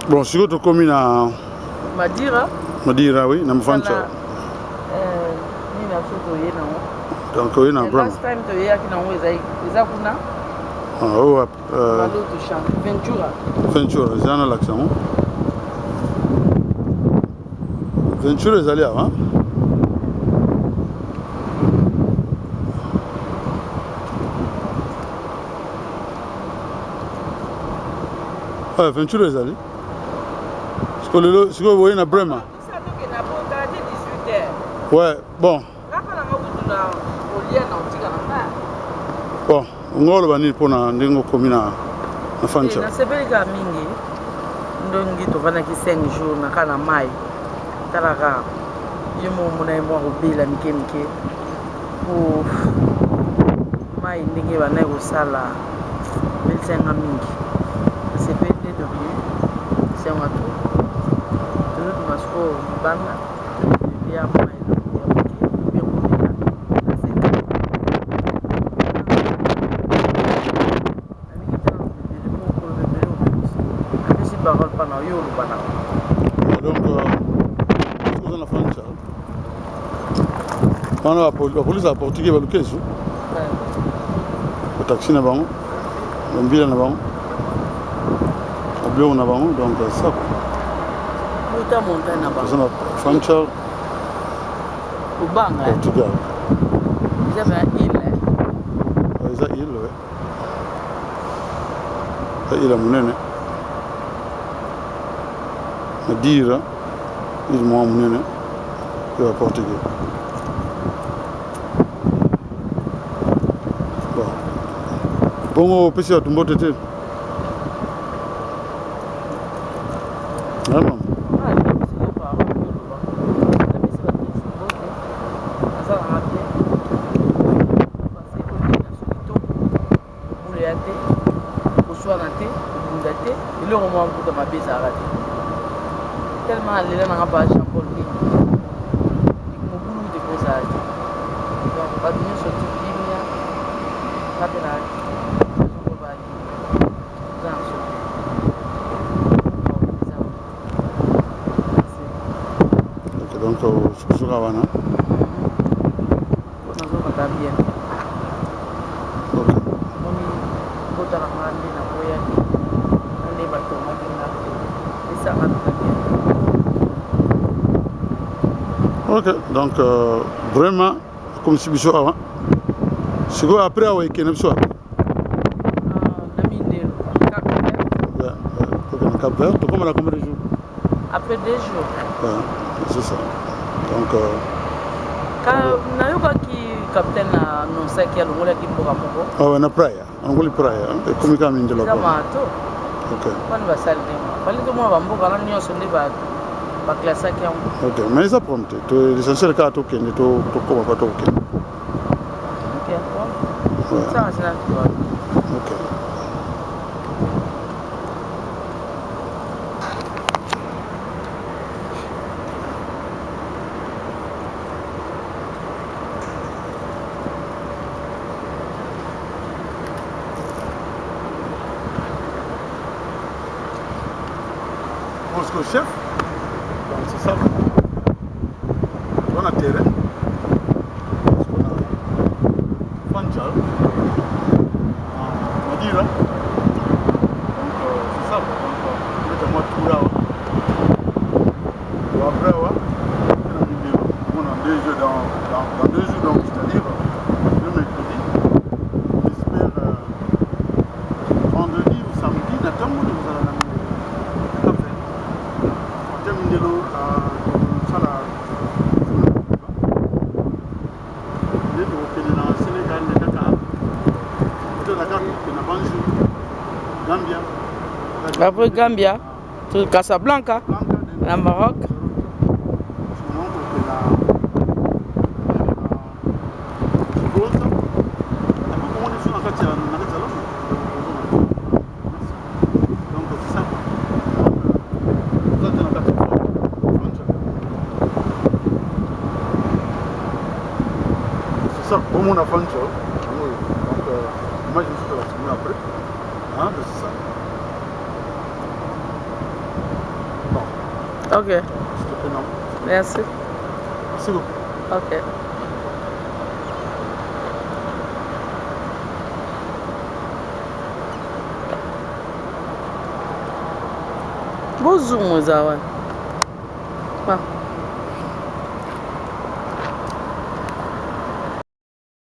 Bon, si tu commune à Madira. Madira, oui, na mfancha. Ni na photo yena. Donc oui, na Brahma. Last time to yaki na eza kuna. Ah, oh, Malo to champ. Ventura. Ventura, zana l'accent. Ventura est allé avant. Ouais, Ventura est allé. Ce que vous voyez na Brahma. Ouais, bon. Bon, on va aller pour la commune à Fancha. C'est vrai que mingi, ndongi to vana ki 5 jours na kana mai. Talaka, yemo mona yemo obila mike mike. Pour mai ndenge bana ko sala. Belsenga mingi. C'est vrai de c'est un tout. Tout masko bana ya mai. Donc, la police a porté le caisse. Le taxi n'a pas, le billet n'a pas, le bureau n'a pas, donc ça. C'est un French Portugal. Ils avaient une île. Ils ont une île, oui. Une île à Mounene. Madira, ils m'ont amené au Portugal. Bon, au PC à tout le monde était. Vraiment. Tellement à l'élève n'a pas Jean-Paul King. Mon boulot de cause à donc, pas de mieux sur toute ligne. Pas de la donc, je suis là. Bien. Ok. Ok, donc vraiment, comme si je avant. Si vous après avoir été comme ça. Cap Vert, comment on a combien de jours? Après 2 jours. Ouais, c'est ça. Donc. Quand qui capitaine annoncé qu'il y a le mot qui pourra mourir. Ah ouais, na praia. On va aller praia. Et comme il y a un indien là. Ok. On va salir. Fallait que moi va mourir quand on y a sonné va classe qui a. Ok, mais ça prompte. L'essentiel quand tu es tu comment pas tu ok. Ok. Ça c'est là. Ok. Parce que le chef, donc c'est ça, on a terrain, parce qu'on a Fanchal, Madira, donc c'est ça, donc on a tout là. Après, on a 2 jours dans 2 jours, donc c'est-à-dire le mercredi, j'espère vendredi ou samedi, n'attendons nous allons après Gambia, tout Casablanca, la Maroc. C'est ça, comme on a fait une chose, donc moi je me suis fait la après, hein, c'est ça. Ok. S'il te plaît, non. Merci. Merci beaucoup. Ok. Vou zoom, Zawa.